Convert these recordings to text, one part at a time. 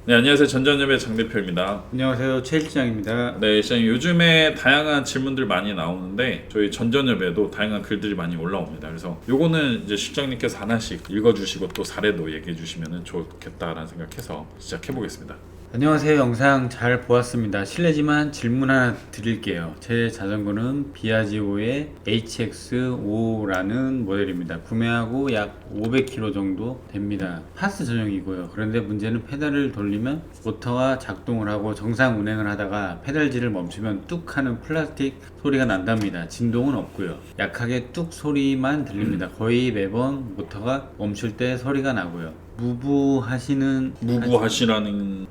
네, 안녕하세요. 전전협의 장 대표입니다. 안녕하세요, 최 실장입니다. 네, 시장님 요즘에 다양한 질문들 많이 나오는데 저희 전전협에도 다양한 글들이 많이 올라옵니다. 그래서 요거는 이제 실장님께서 하나씩 읽어주시고 또 사례도 얘기해 주시면 좋겠다라는 생각해서 시작해 보겠습니다. 안녕하세요. 영상 잘 보았습니다. 실례지만 질문 하나 드릴게요. 제 자전거는 비아지오의 HX5라는 모델입니다. 구매하고 약 500km 정도 됩니다. 파스 전용이고요. 그런데 문제는 페달을 돌리면 모터가 작동을 하고 정상 운행을 하다가 페달질을 멈추면 뚝 하는 플라스틱 소리가 난답니다. 진동은 없고요. 약하게 뚝 소리만 들립니다. 거의 매번 모터가 멈출 때 소리가 나고요. 무부하시라는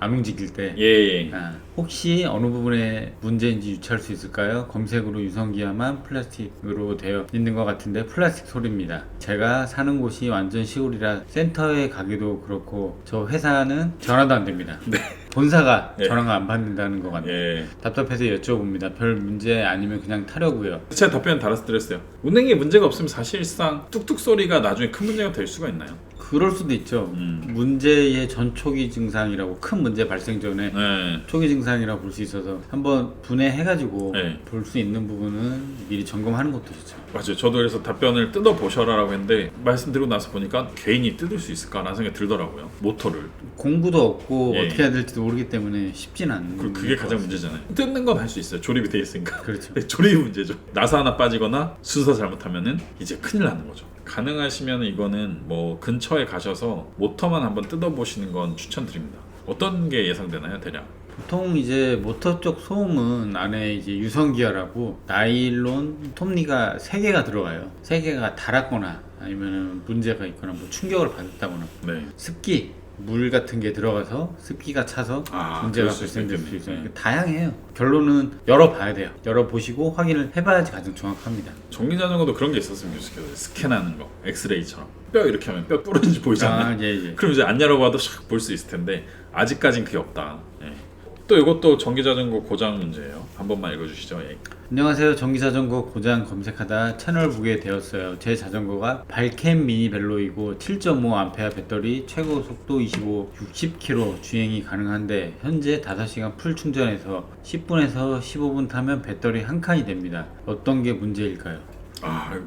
안 움직일 때 예. 혹시 어느 부분에 문제인지 유추할 수 있을까요? 검색으로 유성기화만 플라스틱으로 되어 있는 것 같은데 플라스틱 소리입니다. 제가 사는 곳이 완전 시골이라 센터에 가기도 그렇고 저 회사는 전화도 안 됩니다. 네. 본사가 예. 전화가 안 받는다는 것 같네요. 예. 답답해서 여쭤봅니다. 별 문제 아니면 그냥 타려고요. 제가 답변 달아드렸어요. 운행에 문제가 없으면 사실상 뚝뚝 소리가 나중에 큰 문제가 될 수가 있나요? 그럴 수도 있죠. 문제의 전초기 증상이라고 큰 문제 발생 전에 네. 초기 증상이라고 볼 수 있어서 한번 분해해가지고 네. 볼 수 있는 부분은 미리 점검하는 것도 좋죠. 맞아요. 저도 그래서 답변을 뜯어 보셔라라고 했는데 말씀드리고 나서 보니까 개인이 뜯을 수 있을까라는 생각이 들더라고요. 모터를. 공부도 없고 예. 어떻게 해야 될지도 모르기 때문에 쉽진 않는. 그리고 그게 가장 문제잖아요. 뜯는 건 할 수 있어요. 조립이 돼 있으니까. 그렇죠. 조립이 문제죠. 나사 하나 빠지거나 순서 잘못하면은 이제 큰일 나는 거죠. 가능하시면 이거는 뭐 근처에 가셔서 모터만 한번 뜯어보시는 건 추천드립니다. 어떤 게 예상되나요, 대략? 보통 이제 모터 쪽 소음은 안에 이제 유성기화라고 나일론 톱니가 3개가 들어가요. 3개가 닳았거나 아니면 문제가 있거나 뭐 충격을 받았다거나 네. 습기 물 같은 게 들어가서 습기가 차서 문제가 그럴 수 발생될 수 있겠네. 있어요. 네. 다양해요. 결론은 열어봐야 돼요. 열어보시고 확인을 해봐야지 가장 정확합니다. 전기자전거도 그런 게 있었으면 좋겠어요. 스캔하는 거, 엑스레이처럼. 뼈 이렇게 하면 뼈 부러진지 보이지 않나요? 예. 그럼 이제 안 열어봐도 샥 볼 수 있을 텐데 아직까진 그게 없다. 예. 또 이것도 전기자전거 고장 문제예요. 한 번만 읽어주시죠. 예. 안녕하세요. 전기자전거 고장 검색하다 채널 보게 되었어요. 제 자전거가 발캠 미니 벨로이고 7.5A 배터리 최고 속도 60km 주행이 가능한데 현재 5시간 풀 충전해서 10분에서 15분 타면 배터리 한 칸이 됩니다. 어떤 게 문제일까요?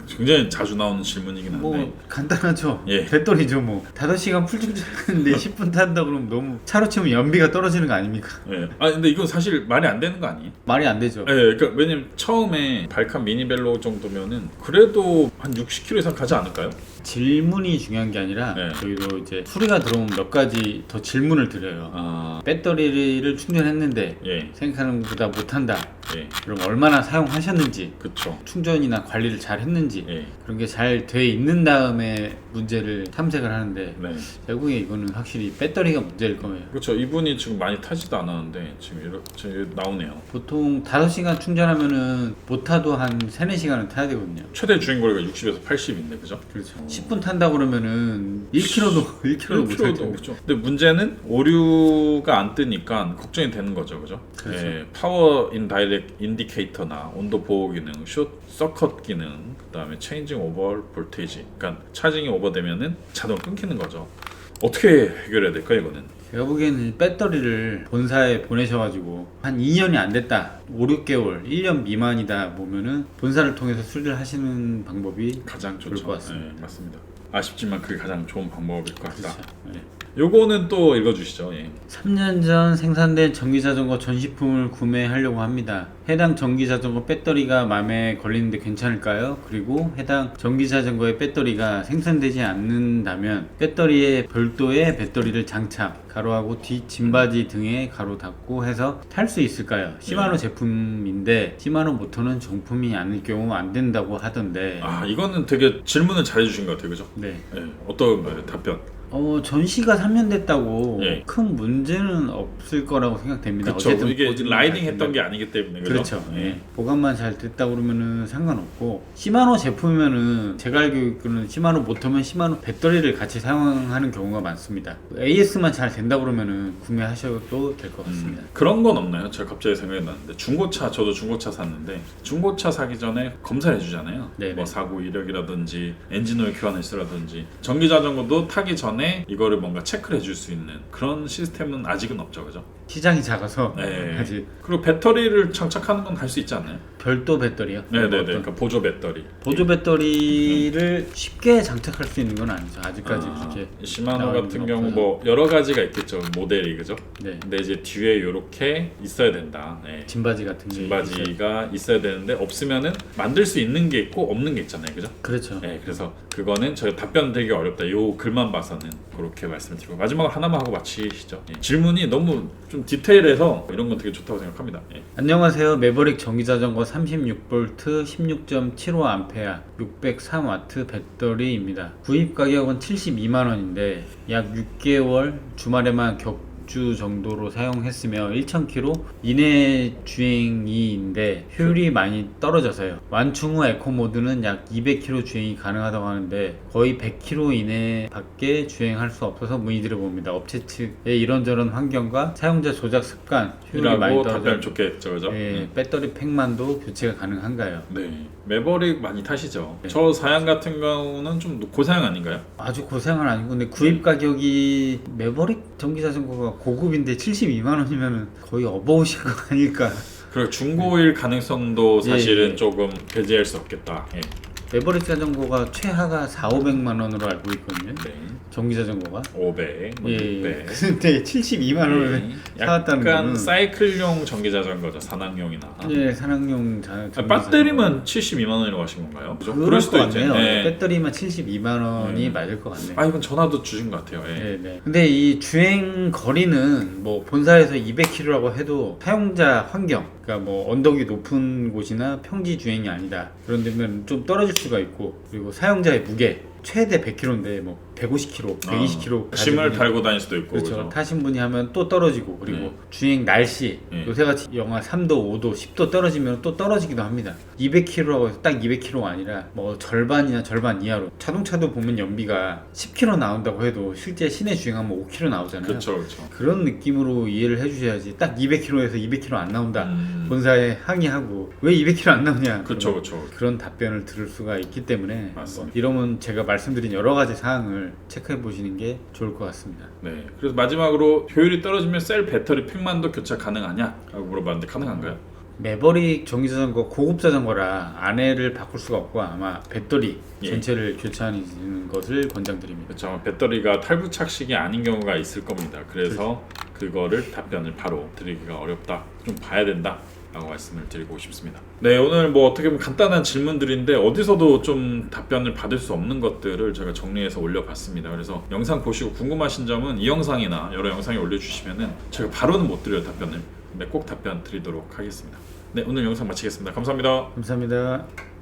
굉장히 자주 나오는 질문이긴 한데 뭐 간단하죠. 예. 배터리죠 뭐. 5시간 풀 충전하는데 10분 탄다 그러면 너무 차로 치면 연비가 떨어지는 거 아닙니까? 예. 근데 이건 사실 말이 안 되는 거 아니에요? 말이 안 되죠. 예, 그러니까 왜냐면 처음에 발칸 미니벨로 정도면은 그래도 한 60km 이상 가지 않을까요? 질문이 중요한 게 아니라 네. 저희도 이제 소리가 들어오면 몇 가지 더 질문을 드려요. 배터리를 충전했는데 예. 생각하는 것보다 못한다. 예. 그럼 얼마나 사용하셨는지, 그쵸. 충전이나 관리를 잘 했는지 예. 그런 게 잘 돼 있는 다음에 문제를 탐색을 하는데 네. 결국에 이거는 확실히 배터리가 문제일 거예요. 그렇죠. 이분이 지금 많이 타지도 않았는데 지금 이렇게 나오네요. 보통 5시간 충전하면은 못 타도 한 3, 4시간은 타야 되거든요. 최대 주행거리가 60에서 80인데 그죠? 그렇죠. 10분 탄다 그러면은 1km도 못 탈 1km도 텐데. 그죠. 근데 문제는 오류가 안 뜨니까 걱정이 되는 거죠, 그죠? 그렇죠. 예, 파워 인다이렉 인디케이터나 온도 보호 기능, 숏 서컷 기능, 그다음에 체인징 오버 볼테이지. 그러니까 차징이 오버되면은 자동 끊기는 거죠. 어떻게 해결해야 될까 이거는? 제가 보기에는 배터리를 본사에 보내셔가지고 한 2년이 안 됐다 5, 6개월 1년 미만이다 보면은 본사를 통해서 수리를 하시는 방법이 가장 좋을 좋죠. 것 같습니다. 예, 맞습니다. 아쉽지만 그게 가장 좋은 방법일 것 같다. 그렇죠. 네. 요거는 또 읽어주시죠. 예. 3년 전 생산된 전기자전거 전시품을 구매하려고 합니다. 해당 전기자전거 배터리가 마음에 걸리는데 괜찮을까요? 그리고 해당 전기자전거의 배터리가 생산되지 않는다면 배터리에 별도의 배터리를 장착 가로하고 뒷 짐바지 등에 가로 닫고 해서 탈 수 있을까요? 시마노 제품인데 시마노 모터는 정품이 아닐 경우 안 된다고 하던데. 이거는 되게 질문을 잘 해주신 것 같아요, 그죠? 네. 예, 어떤 답변? 전시가 3년 됐다고 예. 큰 문제는 없을 거라고 생각됩니다. 그렇죠. 어쨌든 이게 보증은 라이딩 잘 했던 된다고. 게 아니기 때문에 그죠? 그렇죠. 예. 보관만 잘 됐다 그러면은 상관없고 시마노 제품이면은 제가 알고 있기로는 시마노 모터면 시마노 배터리를 같이 사용하는 경우가 많습니다. AS만 잘 된다 그러면은 구매하셔도 될 것 같습니다. 그런 건 없나요? 제가 갑자기 생각이 났는데 중고차, 저도 중고차 샀는데 중고차 사기 전에 검사를 해주잖아요. 네네. 뭐 사고 이력이라든지 엔진오일 교환 횟수라든지 전기자전거도 타기 전에 안에 이거를 뭔가 체크를 해줄 수 있는 그런 시스템은 아직은 없죠, 그죠? 시장이 작아서 네. 아직 그리고 배터리를 장착하는 건 할 수 있지 않나요? 별도 배터리요? 네네네. 어떤 그러니까 보조 배터리. 보조 배터리를 쉽게 장착할 수 있는 건 아니죠. 아직까지 그렇게. 시마노 나와 있는 같은 건 경우 없어요. 뭐 여러 가지가 있겠죠, 모델이, 그죠? 네. 근데 이제 뒤에 이렇게 있어야 된다. 네. 짐바지 같은 게 있어요. 짐바지가 있어야 되는데 없으면은 만들 수 있는 게 있고 없는 게 있잖아요, 그죠? 그렇죠. 네, 그래서 그거는 저희 답변 되기 어렵다. 요 글만 봐서는 그렇게 말씀드리고 마지막으로 하나만 하고 마치시죠. 예. 질문이 너무 좀 디테일해서 이런 건 되게 좋다고 생각합니다. 예. 안녕하세요. 매버릭 전기자전거 36V 16.75A 603W 배터리입니다. 구입 가격은 72만원인데 약 6개월 주말에만 격주 정도로 사용했으며 1000km 이내 주행이인데 효율이 많이 떨어져서요. 완충 후 에코 모드는 약 200km 주행이 가능하다고 하는데 거의 100km 이내 밖에 주행할 수 없어서 문의드려 봅니다. 업체 측의 이런저런 환경과 사용자 조작 습관 효율이 많이 이라고 떨어져 답변 좋게 했죠, 그죠? 예, 배터리 팩만도 교체가 가능한가요? 네. 매버릭 많이 타시죠? 네. 저 사양 같은 경우는 좀 고사양 아닌가요? 아주 고생은 아니고 근데 구입 가격이 매버릭 전기자전거가 고급인데 72만 원이면 거의 어버우신 거 아닐까. 그리고 중고일 가능성도 사실은 예. 조금 배제할 수 없겠다. 예. 매버릭 자전거가 최하가 4,500만 원으로 알고 있거든요. 네. 전기자전거가. 500, 뭐 예. 600. 근데 72만 원을 사왔다는 약간 거는 사이클용 전기자전거죠, 산악용이나. 예, 산악용 배터리만 72만 원이라고 하신 건가요? 그죠? 그럴 수도 것 있죠. 같네요. 네. 배터리만 72만 원이 맞을 것 같네요. 아, 이건 전화도 주신 것 같아요. 예. 네네. 근데 이 주행 거리는 뭐 본사에서 200km라고 해도 사용자 환경, 그러니까 뭐 언덕이 높은 곳이나 평지 주행이 아니다. 그런 데면 좀 떨어질 수가 있고, 그리고 사용자의 무게 최대 100km인데 뭐 150km, 120km 짐을 달고 다닐 수도 있고. 그렇죠. 그죠? 타신 분이 하면 또 떨어지고, 그리고 네. 주행 날씨 네. 요새같이 영하 3도, 5도, 10도 떨어지면 또 떨어지기도 합니다. 200km라고 해서 딱 200km가 아니라 뭐 절반이나 절반 이하로. 자동차도 보면 연비가 10km 나온다고 해도 실제 시내 주행하면 5km 나오잖아요. 그렇죠, 그렇죠. 그런 느낌으로 이해를 해주셔야지. 딱 200km에서 200km 안 나온다. 음. 본사에 항의하고 왜 200km 안 나오냐. 그렇죠, 그렇죠. 그런 답변을 들을 수가 있기 때문에 맞습니다. 이러면 제가 말씀드린 여러 가지 사항을 체크해 보시는 게 좋을 것 같습니다. 네. 그래서 마지막으로 효율이 떨어지면 셀 배터리 팩만도 교체 가능하냐?라고 물어봤는데 가능한가요? 매버릭 전기자전거 고급 자전거라 안에를 바꿀 수가 없고 아마 배터리 예. 전체를 교체하는 것을 권장드립니다. 그렇죠. 아마 배터리가 탈부착식이 아닌 경우가 있을 겁니다. 그래서 그거를 답변을 바로 드리기가 어렵다. 좀 봐야 된다. 라고 말씀을 드리고 싶습니다. 네, 오늘 뭐 어떻게 보면 간단한 질문들인데 어디서도 좀 답변을 받을 수 없는 것들을 제가 정리해서 올려봤습니다. 그래서 영상 보시고 궁금하신 점은 이 영상이나 여러 영상에 올려주시면은 제가 바로는 못 드려요, 답변을. 근데 꼭 답변 드리도록 하겠습니다. 네, 오늘 영상 마치겠습니다. 감사합니다. 감사합니다.